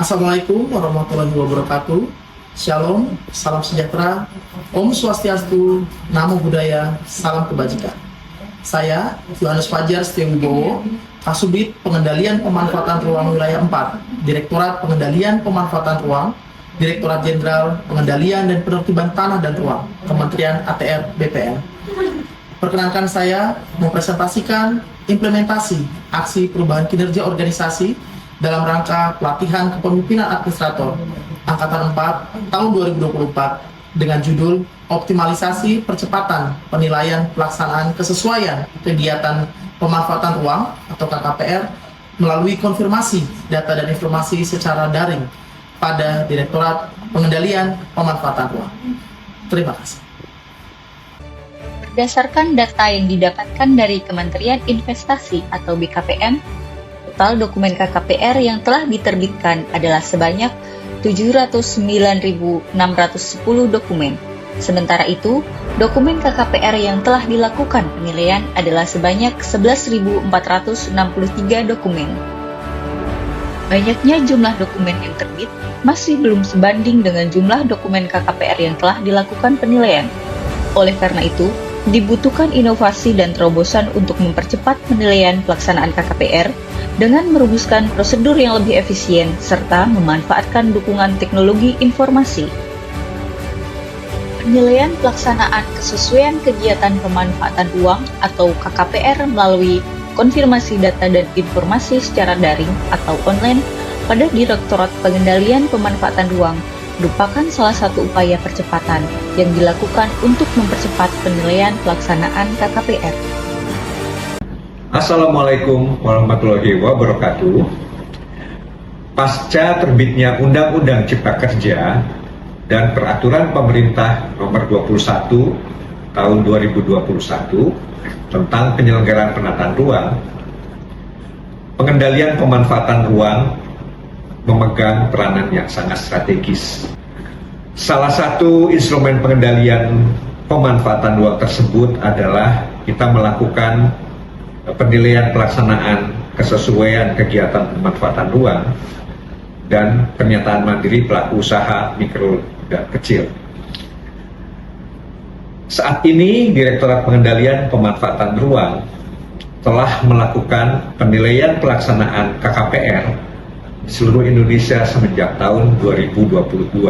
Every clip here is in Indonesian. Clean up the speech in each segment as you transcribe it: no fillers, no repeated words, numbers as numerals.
Assalamualaikum warahmatullahi wabarakatuh. Shalom, salam sejahtera, Om Swastiastu, Namo Buddhaya, salam kebajikan. Saya, Yohanes Fajar Setiawibowo, Kasubdit Pengendalian Pemanfaatan Ruang Wilayah 4, Direktorat Pengendalian Pemanfaatan Ruang, Direktorat Jenderal Pengendalian dan Penertiban Tanah dan Ruang, Kementerian ATR BPN. Perkenankan saya mempresentasikan implementasi aksi perubahan kinerja organisasi dalam rangka pelatihan kepemimpinan administrator Angkatan 4 tahun 2024 dengan judul Optimalisasi Percepatan Penilaian Pelaksanaan Kesesuaian Kegiatan Pemanfaatan Ruang atau KKPR melalui konfirmasi data dan informasi secara daring pada Direktorat Pengendalian Pemanfaatan Ruang. Terima kasih. Berdasarkan data yang didapatkan dari Kementerian Investasi atau BKPM, total dokumen KKPR yang telah diterbitkan adalah sebanyak 709.610 dokumen. Sementara itu, dokumen KKPR yang telah dilakukan penilaian adalah sebanyak 11.463 dokumen. Banyaknya jumlah dokumen yang terbit masih belum sebanding dengan jumlah dokumen KKPR yang telah dilakukan penilaian. Oleh karena itu, dibutuhkan inovasi dan terobosan untuk mempercepat penilaian pelaksanaan KKPR dengan merumuskan prosedur yang lebih efisien serta memanfaatkan dukungan teknologi informasi. Penilaian pelaksanaan kesesuaian kegiatan pemanfaatan ruang atau KKPR melalui konfirmasi data dan informasi secara daring atau online pada Direktorat Pengendalian Pemanfaatan Ruang merupakan salah satu upaya percepatan yang dilakukan untuk mempercepat penilaian pelaksanaan KKPR. Assalamualaikum warahmatullahi wabarakatuh. Pasca terbitnya Undang-Undang Cipta Kerja dan Peraturan Pemerintah Nomor 21 Tahun 2021 tentang penyelenggaraan penataan ruang, pengendalian pemanfaatan ruang memegang peranan yang sangat strategis. Salah satu instrumen pengendalian pemanfaatan ruang tersebut adalah kita melakukan penilaian pelaksanaan kesesuaian kegiatan pemanfaatan ruang dan pernyataan mandiri pelaku usaha mikro dan kecil. Saat ini Direktorat Pengendalian Pemanfaatan Ruang telah melakukan penilaian pelaksanaan KKPR di seluruh Indonesia semenjak tahun 2022.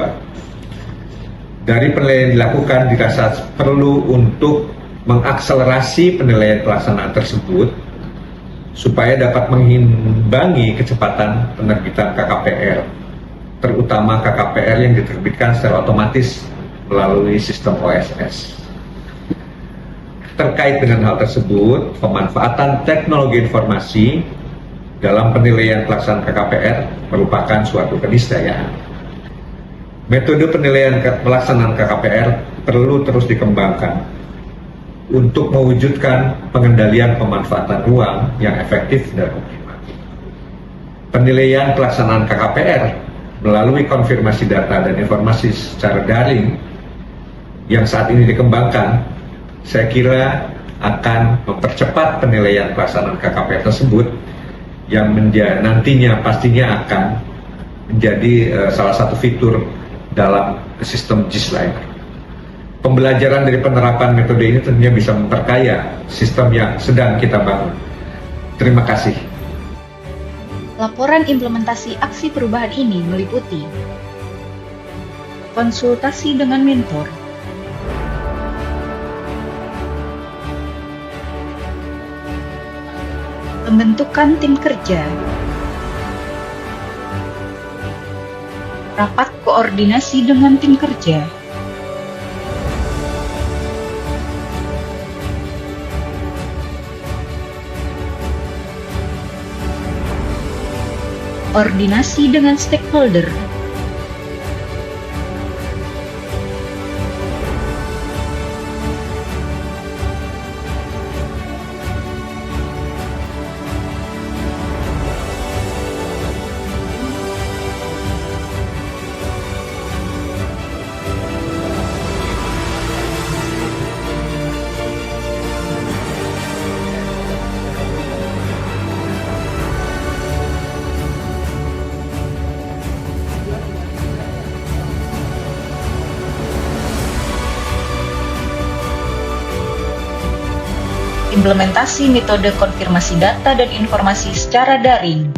Dari penilaian dilakukan dirasa perlu untuk mengakselerasi penilaian pelaksanaan tersebut supaya dapat mengimbangi kecepatan penerbitan KKPR, terutama KKPR yang diterbitkan secara otomatis melalui sistem OSS. Terkait dengan hal tersebut, pemanfaatan teknologi informasi dalam penilaian pelaksanaan KKPR merupakan suatu keniscayaan. Metode penilaian pelaksanaan KKPR perlu terus dikembangkan untuk mewujudkan pengendalian pemanfaatan ruang yang efektif dan optimal. Penilaian pelaksanaan KKPR melalui konfirmasi data dan informasi secara daring yang saat ini dikembangkan, saya kira akan mempercepat penilaian pelaksanaan KKPR tersebut yang nantinya pastinya akan menjadi salah satu fitur dalam sistem JIS lain. Pembelajaran dari penerapan metode ini tentunya bisa memperkaya sistem yang sedang kita bangun. Terima kasih. Laporan implementasi aksi perubahan ini meliputi konsultasi dengan mentor, pembentukan tim kerja, rapat koordinasi dengan tim kerja, koordinasi dengan stakeholder, implementasi metode konfirmasi data dan informasi secara daring.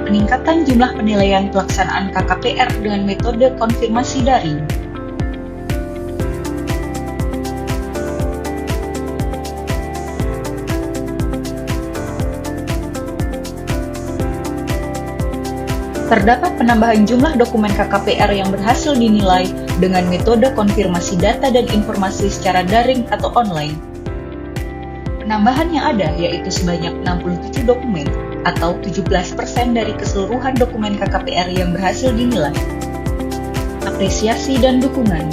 Peningkatan jumlah penilaian pelaksanaan KKPR dengan metode konfirmasi daring. Terdapat penambahan jumlah dokumen KKPR yang berhasil dinilai dengan metode konfirmasi data dan informasi secara daring atau online. Penambahan yang ada yaitu sebanyak 67 dokumen atau 17% dari keseluruhan dokumen KKPR yang berhasil dinilai. Apresiasi dan dukungan.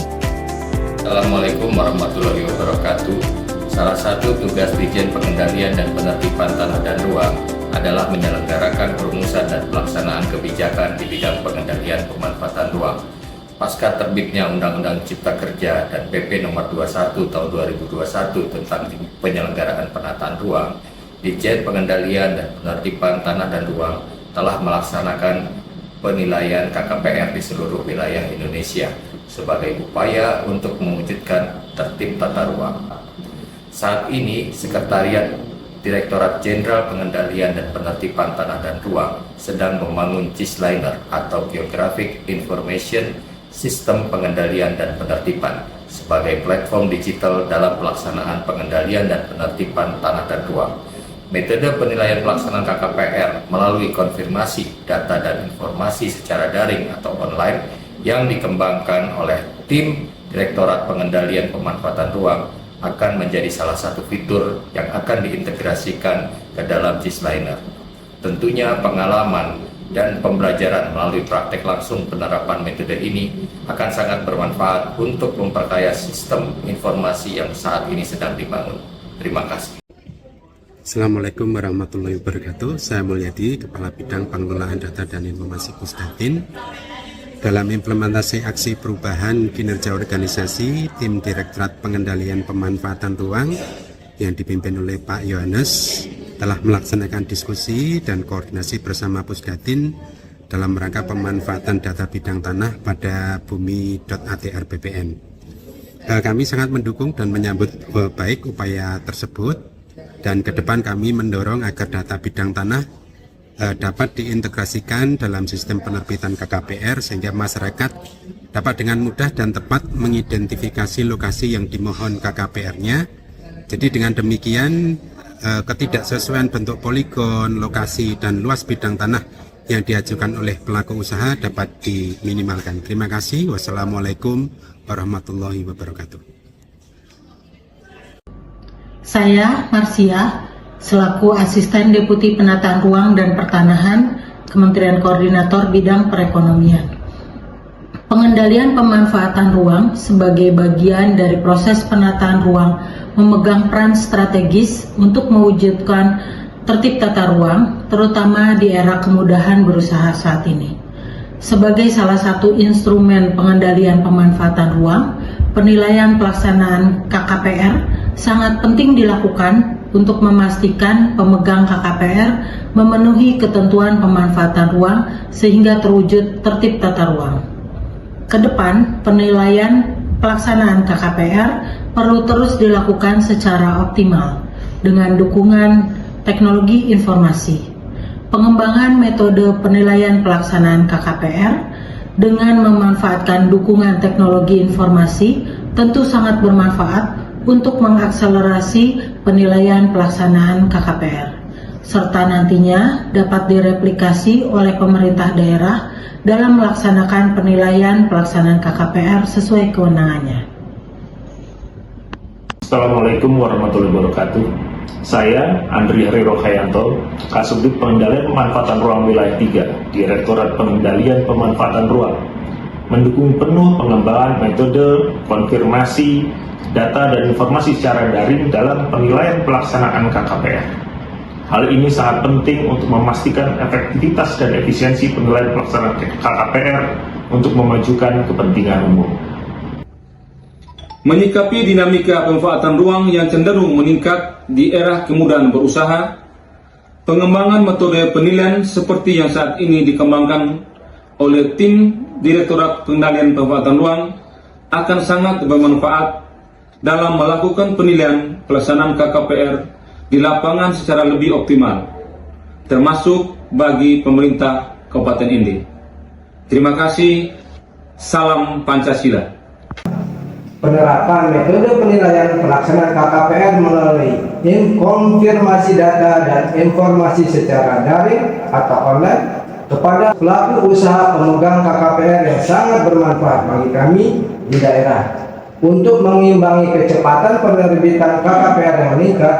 Assalamualaikum warahmatullahi wabarakatuh. Salah satu tugas Ditjen Pengendalian dan Penertiban Tanah dan Ruang adalah menyelenggarakan perumusan dan pelaksanaan kebijakan di bidang pengendalian pemanfaatan ruang. Pasca terbitnya Undang-Undang Cipta Kerja dan PP Nomor 21 Tahun 2021 tentang penyelenggaraan penataan ruang, Ditjen Pengendalian dan Penertiban Tanah dan Ruang telah melaksanakan penilaian KKPR di seluruh wilayah Indonesia sebagai upaya untuk mewujudkan tertib tata ruang. Saat ini, Sekretariat Direktorat Jenderal Pengendalian dan Penertiban Tanah dan Ruang sedang membangun GIS-Liner atau Geographic Information Sistem Pengendalian dan Penertiban sebagai platform digital dalam pelaksanaan pengendalian dan penertiban tanah dan ruang. Metode penilaian pelaksanaan KKPR melalui konfirmasi data dan informasi secara daring atau online yang dikembangkan oleh tim Direktorat Pengendalian Pemanfaatan Ruang akan menjadi salah satu fitur yang akan diintegrasikan ke dalam GIS-Liner. Tentunya pengalaman dan pembelajaran melalui praktek langsung penerapan metode ini akan sangat bermanfaat untuk memperkaya sistem informasi yang saat ini sedang dibangun. Terima kasih. Assalamualaikum warahmatullahi wabarakatuh. Saya Mulyadi, Kepala Bidang Pengelolaan Data dan Informasi Pusdatin. Dalam implementasi aksi perubahan kinerja organisasi, tim Direktorat Pengendalian Pemanfaatan Ruang yang dipimpin oleh Pak Yohanes telah melaksanakan diskusi dan koordinasi bersama Pusdatin dalam rangka pemanfaatan data bidang tanah pada bumi.atr BPN. Kami sangat mendukung dan menyambut baik upaya tersebut. Dan ke depan kami mendorong agar data bidang tanah dapat diintegrasikan dalam sistem penerbitan KKPR sehingga masyarakat dapat dengan mudah dan tepat mengidentifikasi lokasi yang dimohon KKPR-nya. Jadi dengan demikian ketidaksesuaian bentuk poligon, lokasi, dan luas bidang tanah yang diajukan oleh pelaku usaha dapat diminimalkan. Terima kasih. Wassalamualaikum warahmatullahi wabarakatuh. Saya, Marsia, selaku Asisten Deputi Penataan Ruang dan Pertanahan, Kementerian Koordinator Bidang Perekonomian. Pengendalian pemanfaatan ruang sebagai bagian dari proses penataan ruang memegang peran strategis untuk mewujudkan tertib tata ruang, terutama di era kemudahan berusaha saat ini. Sebagai salah satu instrumen pengendalian pemanfaatan ruang, penilaian pelaksanaan KKPR sangat penting dilakukan untuk memastikan pemegang KKPR memenuhi ketentuan pemanfaatan ruang sehingga terwujud tertib tata ruang. Kedepan, penilaian pelaksanaan KKPR perlu terus dilakukan secara optimal dengan dukungan teknologi informasi. Pengembangan metode penilaian pelaksanaan KKPR dengan memanfaatkan dukungan teknologi informasi tentu sangat bermanfaat untuk mengakselerasi penilaian pelaksanaan KKPR, serta nantinya dapat direplikasi oleh pemerintah daerah dalam melaksanakan penilaian pelaksanaan KKPR sesuai kewenangannya. Assalamualaikum warahmatullahi wabarakatuh. Saya Andri Hariro Hayanto, Kasubdit Pengendalian Pemanfaatan Ruang Wilayah 3, Direktorat Pengendalian Pemanfaatan Ruang, mendukung penuh pengembangan metode konfirmasi data dan informasi secara daring dalam penilaian pelaksanaan KKPR. Hal ini sangat penting untuk memastikan efektivitas dan efisiensi penilaian pelaksanaan KKPR untuk memajukan kepentingan umum. Menyikapi dinamika pemanfaatan ruang yang cenderung meningkat di era kemudahan berusaha, pengembangan metode penilaian seperti yang saat ini dikembangkan oleh tim Direktorat Pengendalian Pemanfaatan Ruang akan sangat bermanfaat dalam melakukan penilaian pelaksanaan KKPR di lapangan secara lebih optimal, termasuk bagi pemerintah Kabupaten Inde. Terima kasih, salam Pancasila. Penerapan metode penilaian pelaksanaan KKPR melalui konfirmasi data dan informasi secara daring atau online kepada pelaku usaha pemegang KKPR yang sangat bermanfaat bagi kami di daerah. Untuk mengimbangi kecepatan penerbitan KKPR yang meningkat,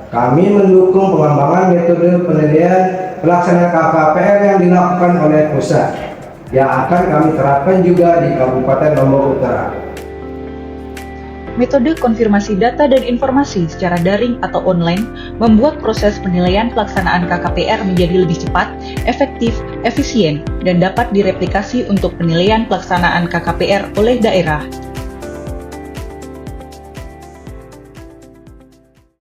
kami mendukung pengembangan metode penilaian pelaksanaan KKPR yang dilakukan oleh pusat, yang akan kami terapkan juga di Kabupaten Lombok Utara. Metode konfirmasi data dan informasi secara daring atau online membuat proses penilaian pelaksanaan KKPR menjadi lebih cepat, efektif, efisien, dan dapat direplikasi untuk penilaian pelaksanaan KKPR oleh daerah.